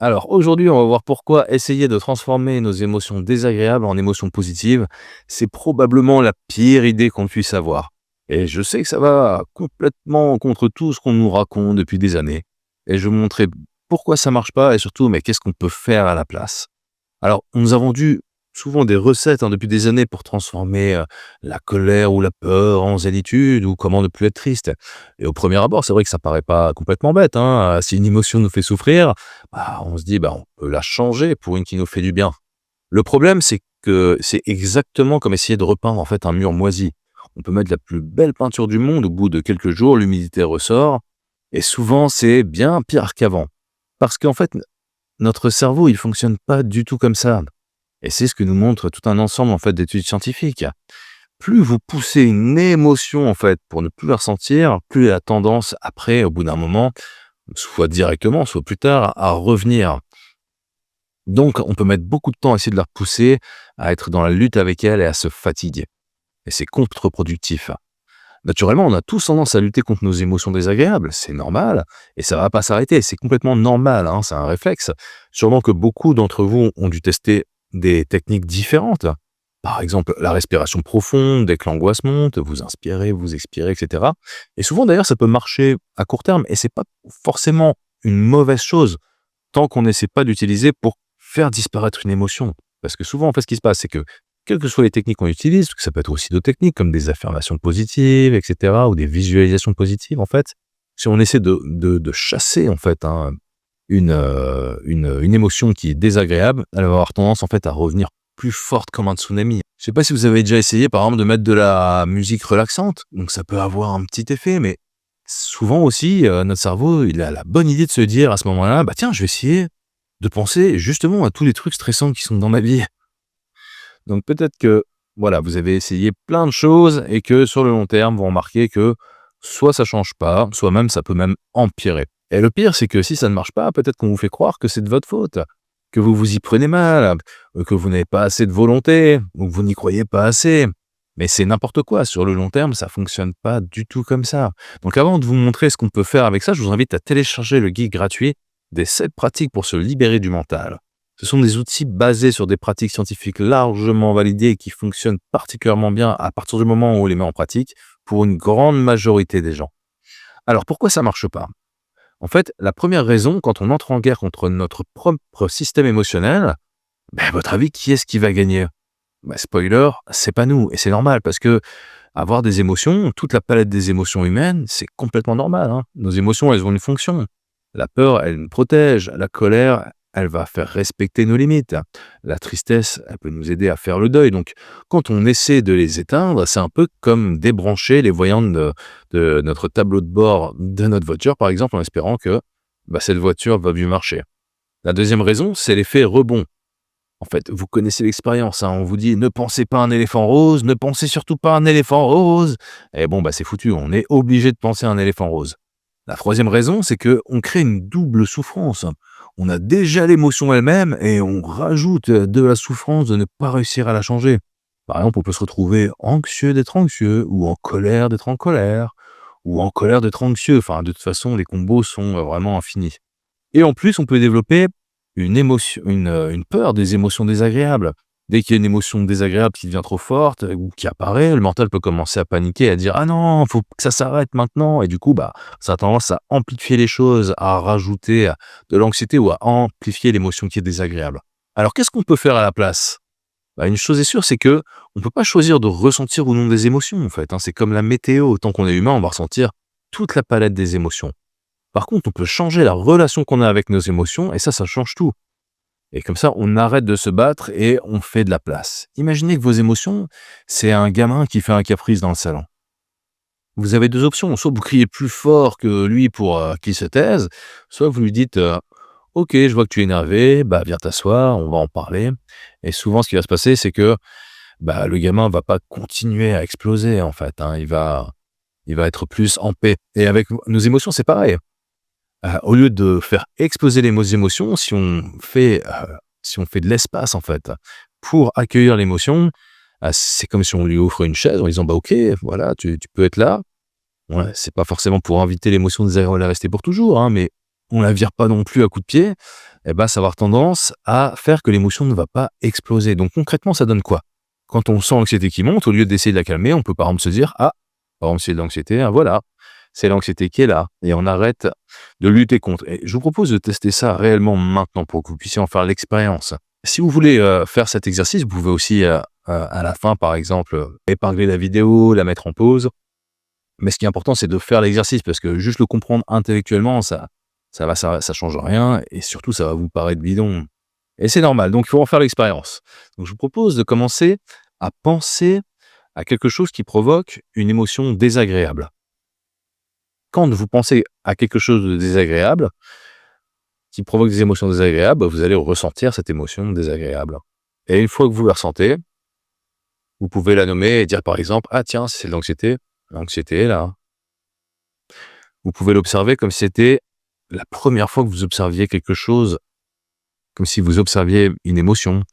Alors aujourd'hui, on va voir pourquoi essayer de transformer nos émotions désagréables en émotions positives, c'est probablement la pire idée qu'on puisse avoir. Et je sais que ça va complètement contre tout ce qu'on nous raconte depuis des années. Et je vais vous montrer pourquoi ça marche pas et surtout, mais qu'est-ce qu'on peut faire à la place. Alors, on nous a vendu souvent des recettes depuis des années pour transformer la colère ou la peur en zénitude ou comment ne plus être triste. Et au premier abord, c'est vrai que ça paraît pas complètement bête, hein. Si une émotion nous fait souffrir, bah, on se dit, bah, on peut la changer pour une qui nous fait du bien. Le problème, c'est que c'est exactement comme essayer de repeindre en fait un mur moisi. On peut mettre la plus belle peinture du monde, au bout de quelques jours, l'humidité ressort, et souvent c'est bien pire qu'avant. Parce qu'en fait, notre cerveau, il fonctionne pas du tout comme ça. Et c'est ce que nous montre tout un ensemble en fait d'études scientifiques. Plus vous poussez une émotion en fait pour ne plus la ressentir, plus elle a tendance après, au bout d'un moment, soit directement, soit plus tard, à revenir. Donc, on peut mettre beaucoup de temps à essayer de la repousser, à être dans la lutte avec elle et à se fatiguer. Et c'est contre-productif. Naturellement, on a tous tendance à lutter contre nos émotions désagréables, c'est normal, et ça va pas s'arrêter, c'est complètement normal, hein, c'est un réflexe. Sûrement que beaucoup d'entre vous ont dû tester des techniques différentes. Par exemple, la respiration profonde, dès que l'angoisse monte, vous inspirez, vous expirez, etc. Et souvent d'ailleurs, ça peut marcher à court terme, et c'est pas forcément une mauvaise chose, tant qu'on n'essaie pas d'utiliser pour faire disparaître une émotion. Parce que souvent, en fait, ce qui se passe, c'est que, quelles que soient les techniques qu'on utilise, parce que ça peut être aussi d'autres techniques, comme des affirmations positives, etc., ou des visualisations positives, en fait, si on essaie de chasser, en fait, hein, une émotion qui est désagréable, elle va avoir tendance, en fait, à revenir plus forte comme un tsunami. Je sais pas si vous avez déjà essayé, par exemple, de mettre de la musique relaxante, donc ça peut avoir un petit effet, mais souvent aussi, notre cerveau, il a la bonne idée de se dire à ce moment-là: «Bah, tiens, je vais essayer de penser justement à tous les trucs stressants qui sont dans ma vie». Donc peut-être que, voilà, vous avez essayé plein de choses et que sur le long terme, vous remarquez que soit ça change pas, soit même ça peut même empirer. Et le pire, c'est que si ça ne marche pas, peut-être qu'on vous fait croire que c'est de votre faute, que vous vous y prenez mal, que vous n'avez pas assez de volonté, ou que vous n'y croyez pas assez. Mais c'est n'importe quoi. Sur le long terme, ça fonctionne pas du tout comme ça. Donc avant de vous montrer ce qu'on peut faire avec ça, je vous invite à télécharger le guide gratuit des 7 pratiques pour se libérer du mental. Ce sont des outils basés sur des pratiques scientifiques largement validées et qui fonctionnent particulièrement bien à partir du moment où on les met en pratique pour une grande majorité des gens. Alors pourquoi ça marche pas? En fait, la première raison, quand on entre en guerre contre notre propre système émotionnel, ben, à votre avis, qui est-ce qui va gagner? Ben, spoiler, c'est pas nous. Et c'est normal parce que avoir des émotions, toute la palette des émotions humaines, c'est complètement normal, hein. Nos émotions, elles ont une fonction. La peur, elle nous protège. La colère, elle va faire respecter nos limites. La tristesse, elle peut nous aider à faire le deuil. Donc, quand on essaie de les éteindre, c'est un peu comme débrancher les voyantes de notre tableau de bord de notre voiture, par exemple, en espérant que bah, cette voiture va mieux marcher. La deuxième raison, c'est l'effet rebond. En fait, vous connaissez l'expérience, hein, on vous dit: «Ne pensez pas à un éléphant rose, ne pensez surtout pas à un éléphant rose» et bon, bah, c'est foutu, on est obligé de penser à un éléphant rose. La troisième raison, c'est que on crée une double souffrance. On a déjà l'émotion elle-même et on rajoute, de la souffrance de ne pas réussir à la changer. Par exemple, on peut se retrouver anxieux d'être anxieux ou en colère d'être en colère ou en colère d'être anxieux. Enfin, de toute façon, les combos sont, vraiment infinis. Et en plus, on peut développer une peur des émotions désagréables. Dès qu'il y a une émotion désagréable qui devient trop forte, ou qui apparaît, le mental peut commencer à paniquer et à dire: «Ah non, faut que ça s'arrête maintenant» et du coup, bah, ça a tendance à amplifier les choses, à rajouter, de l'anxiété ou à amplifier l'émotion qui est désagréable. Alors qu'est-ce qu'on peut faire à la place? Bah, une chose est sûre, c'est que on peut pas choisir de ressentir ou non des émotions, en fait, hein. C'est comme la météo, tant qu'on est humain, on va ressentir toute la palette des émotions. Par contre, on peut changer la relation qu'on a avec nos émotions et ça change tout. Et comme ça, on arrête de se battre et on fait de la place. Imaginez que vos émotions, c'est un gamin qui fait un caprice dans le salon. Vous avez 2 options, soit vous criez plus fort que lui pour, qu'il se taise, soit vous lui dites, «OK, je vois que tu es énervé, bah, viens t'asseoir, on va en parler» et souvent ce qui va se passer, c'est que, bah, le gamin va pas continuer à exploser en fait, hein. Il va être plus en paix et avec nos émotions, c'est pareil. Au lieu de faire exploser les émotions, si on fait de l'espace, en fait, pour accueillir l'émotion, c'est comme si on lui offrait une chaise en lui disant: «Bah, OK, voilà, tu peux être là». Ouais, c'est pas forcément pour inviter l'émotion désagréable à rester pour toujours, hein, mais on la vire pas non plus à coups de pied. eh ben, ça va avoir tendance à faire que l'émotion ne va pas exploser. Donc concrètement, ça donne quoi? Quand on sent l'anxiété qui monte, au lieu d'essayer de la calmer, on peut par exemple se dire: «Ah, par exemple, c'est de l'anxiété, ah voilà, c'est l'anxiété qui est là» et on arrête de lutter contre. Et je vous propose de tester ça réellement maintenant pour que vous puissiez en faire l'expérience. Si vous voulez, faire cet exercice, vous pouvez aussi, à la fin, par exemple, épingler la vidéo, la mettre en pause. Mais ce qui est important, c'est de faire l'exercice parce que juste le comprendre intellectuellement, ça change rien et surtout ça va vous paraître bidon et c'est normal, donc il faut en faire l'expérience. Donc je vous propose de commencer à penser à quelque chose qui provoque une émotion désagréable. Quand vous pensez à quelque chose de désagréable, qui provoque des émotions désagréables, bah, vous allez ressentir cette émotion désagréable et une fois que vous la ressentez, vous pouvez la nommer et dire par exemple: «Ah tiens, c'est de l'anxiété. L'anxiété est là». Vous pouvez l'observer comme si c'était la première fois que vous observiez quelque chose, comme si vous observiez une émotion,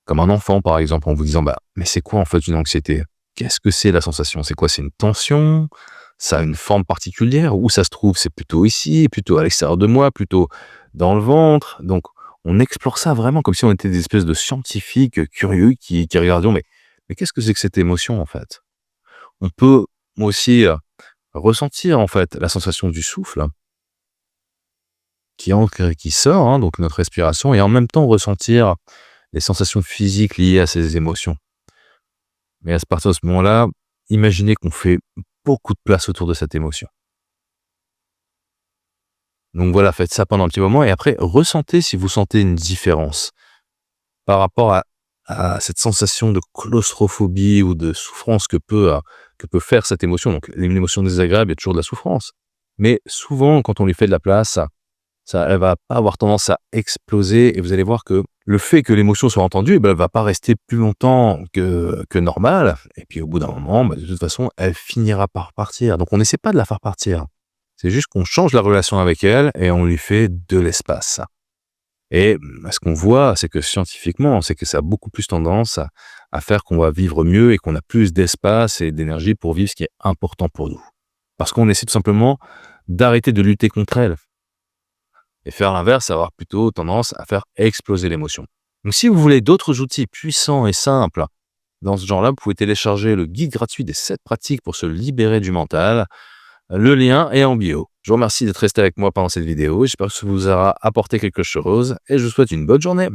comme un enfant par exemple, en vous disant: «Bah, mais c'est quoi en fait une anxiété? Qu'est-ce que c'est la sensation? C'est quoi? C'est une tension? Ça a une forme particulière? Où ça se trouve? C'est plutôt ici, plutôt à l'extérieur de moi, plutôt dans le ventre?» Donc on explore ça vraiment comme si on était des espèces de scientifiques curieux qui regardions: «Mais qu'est-ce que c'est que cette émotion en fait?» On peut aussi, ressentir en fait la sensation du souffle qui entre et qui sort, hein, donc notre respiration et en même temps ressentir les sensations physiques liées à ces émotions. Mais à partir de ce moment-là, imaginez qu'on fait beaucoup de place autour de cette émotion. Donc voilà, faites ça pendant un petit moment et après ressentez si vous sentez une différence par rapport à cette sensation de claustrophobie ou de souffrance que peut faire cette émotion. Donc une émotion désagréable, il y a toujours de la souffrance. Mais souvent, quand on lui fait de la place, elle va pas avoir tendance à exploser et vous allez voir que le fait que l'émotion soit entendue, eh ben, elle va pas rester plus longtemps que normal et puis au bout d'un moment, bah, de toute façon, elle finira par partir. Donc on n'essaie pas de la faire partir. C'est juste qu'on change la relation avec elle et on lui fait de l'espace. Et ce qu'on voit, c'est que scientifiquement, c'est que ça a beaucoup plus tendance à faire qu'on va vivre mieux et qu'on a plus d'espace et d'énergie pour vivre ce qui est important pour nous. Parce qu'on essaie tout simplement d'arrêter de lutter contre elle. Et faire l'inverse, ça va avoir plutôt tendance à faire exploser l'émotion. Donc si vous voulez d'autres outils puissants et simples dans ce genre-là, vous pouvez télécharger le guide gratuit des 7 pratiques pour se libérer du mental. Le lien est en bio. Je vous remercie d'être resté avec moi pendant cette vidéo. J'espère que ça vous aura apporté quelque chose et je vous souhaite une bonne journée.